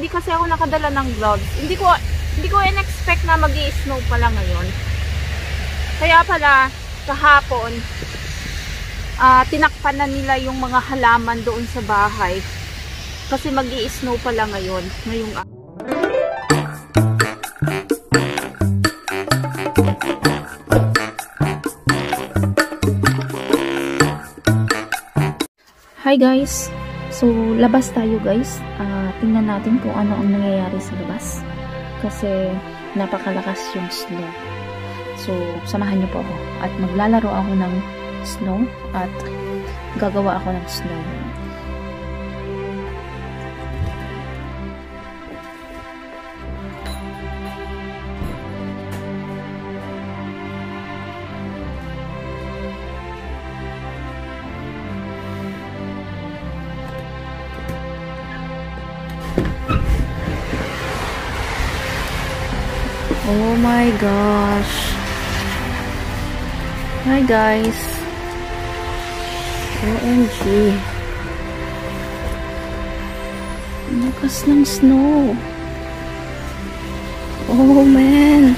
hindi kasi ako nakadala ng gloves. Hindi ko in-expect na mag-i-snow pala ngayon. Kaya pala kahapon tinakpan na nila yung mga halaman doon sa bahay. Kasi mag-i-snow pala ngayon. Hi guys! So, labas tayo guys. Tingnan natin kung ano ang nangyayari sa labas. Kasi napakalakas yung snow. So, samahan niyo po ako. At maglalaro ako ng snow at gagawa ako ng snow. Oh my gosh. Hi guys. OMG. Lakas ng snow. Oh man.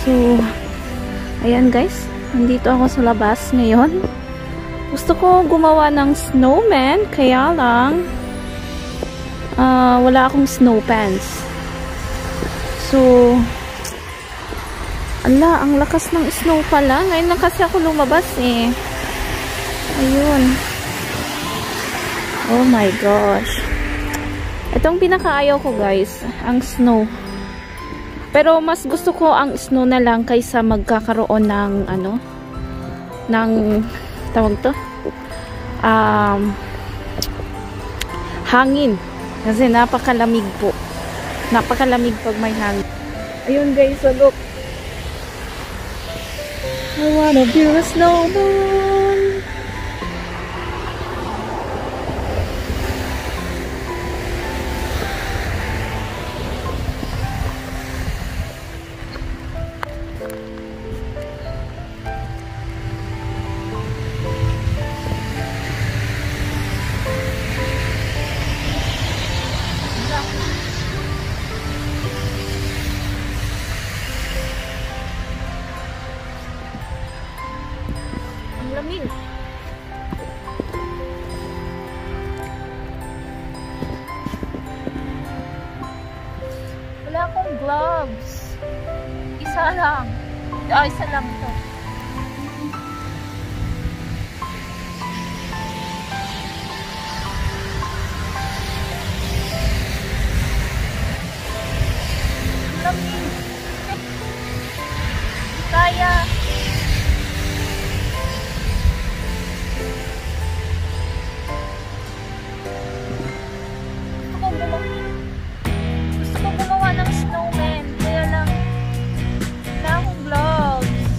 So, ayan guys, nandito ako sa labas ngayon. Gusto ko gumawa ng snowman, kaya lang wala akong snow pants. So, ang lakas ng snow pala. Ngayon lang kasi ako lumabas eh. Ayun. Oh my gosh. Itong pinakaayaw ko guys, ang snow. Pero mas gusto ko ang snow na lang kaysa magkakaroon ng ng tawag to hangin, kasi napakalamig po, napakalamig pag may hangin. Ayun guys, so look, I wanna build a snowman. Lamig. Wala akong gloves. Isa lang to. Lamig. Kaya. Gusto ko gumawa ng snowman, kaya lang wala akong gloves.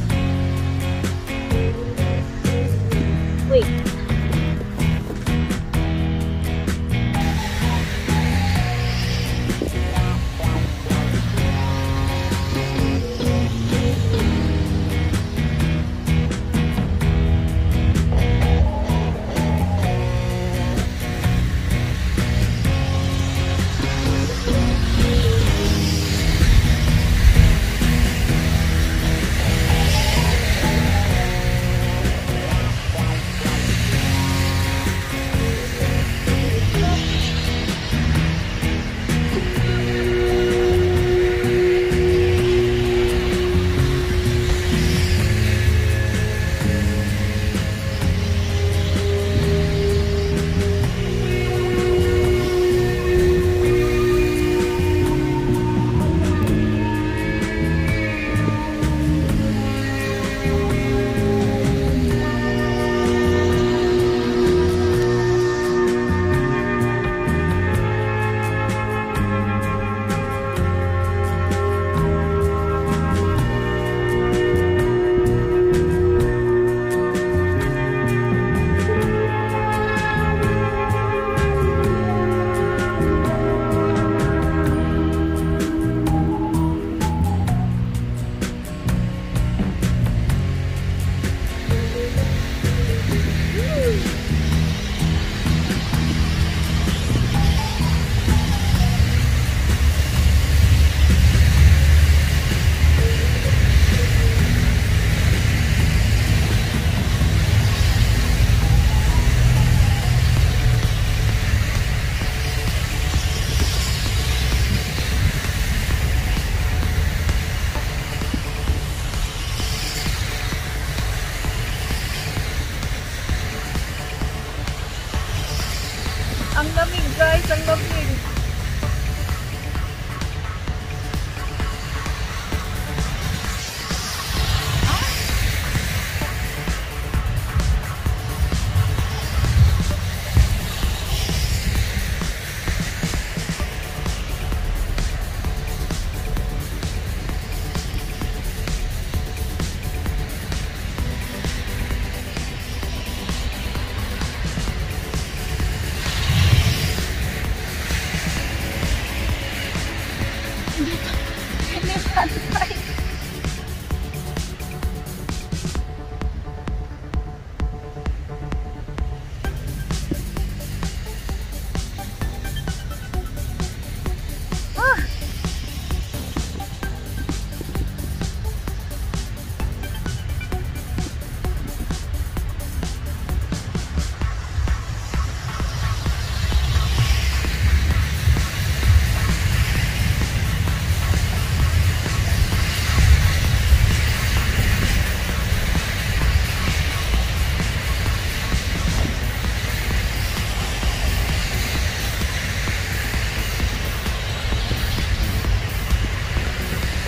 Hindi pantay.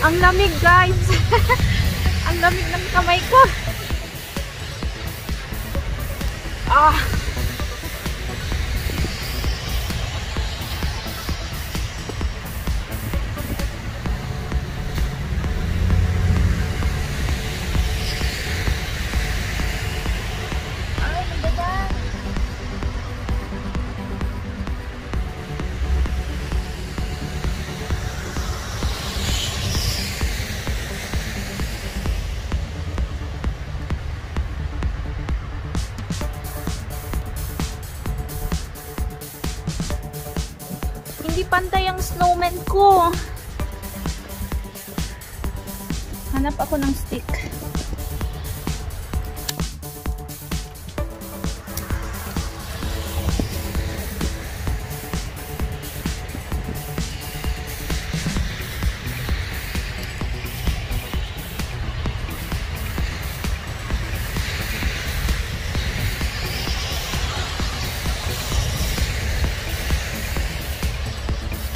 Ang lamig, guys. Ang lamig ng kamay ko. Ah. Hindi pantay ang snowman ko. Hanap ako ng stick.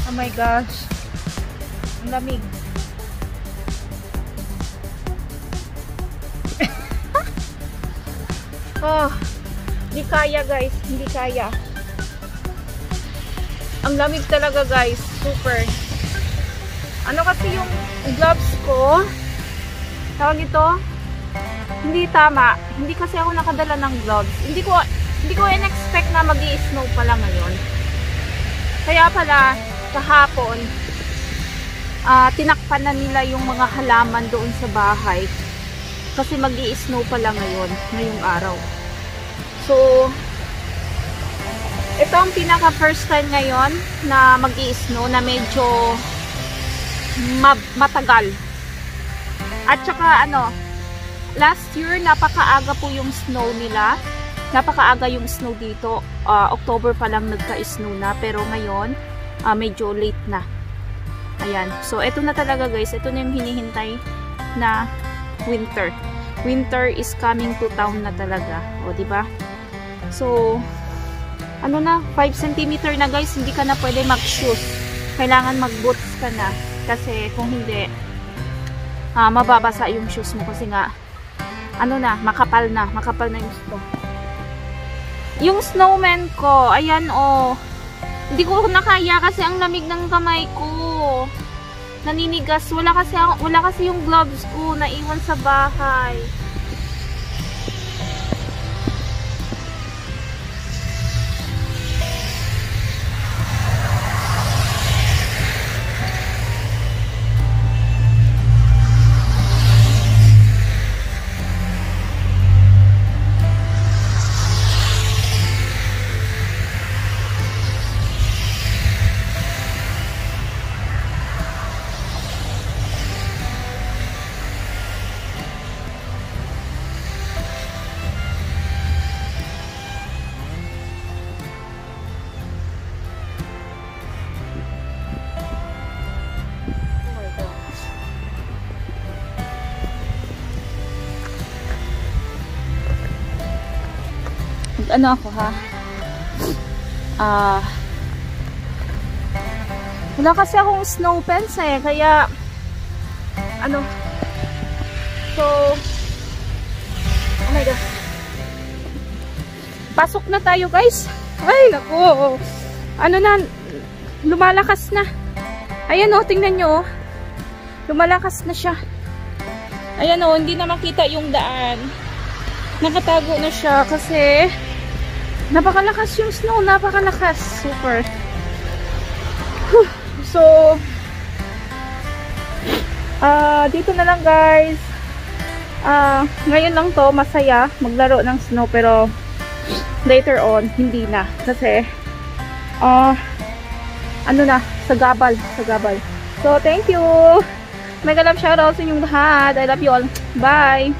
Oh my gosh. Ang lamig. Oh, hindi kaya, guys. Hindi kaya. Ang lamig talaga, guys. Super. Ano kasi yung gloves ko? Tawag ito? Hindi tama. Hindi kasi ako nakadala ng gloves. Hindi ko in-expect na mag-i-snow pala ngayon. Kaya pala kahapon, tinakpan na nila yung mga halaman doon sa bahay kasi mag-i-snow pala ngayong araw. So, ito ang pinaka first time ngayon na mag-i-snow na medyo matagal. At saka last year napakaaga po yung snow nila. Napakaaga yung snow dito. October pa lang nagka-snow na, pero ngayon medyo late na. Ayan. So, ito na talaga, guys. Ito na yung hinihintay na winter. Winter is coming to town na talaga. O, diba? So, 5 cm na, guys. Hindi ka na pwede mag-shoes. Kailangan mag-boots ka na. Kasi, kung hindi, mababasa yung shoes mo. Kasi nga, makapal na. Makapal na yung snow. Yung snowman ko, ayan, hindi ko nakaya kasi ang lamig ng kamay ko. Naninigas. Wala kasi yung gloves ko. Naiwan sa bahay. Ako ha? Wala kasi akong snow pants kaya so, oh my God, pasok na tayo, guys. Ay, naku, lumalakas na. Ayan, tingnan nyo, lumalakas na siya. Ayan, hindi na makita yung daan. Nakatago na siya kasi napakalakas yung snow, napakalakas. Super. So, dito na lang guys. Ngayon lang to masaya maglaro ng snow, pero later on hindi na kasi ano na, sagabal. So thank you, mega love shoutout sa inyong lahat. I love you all. Bye.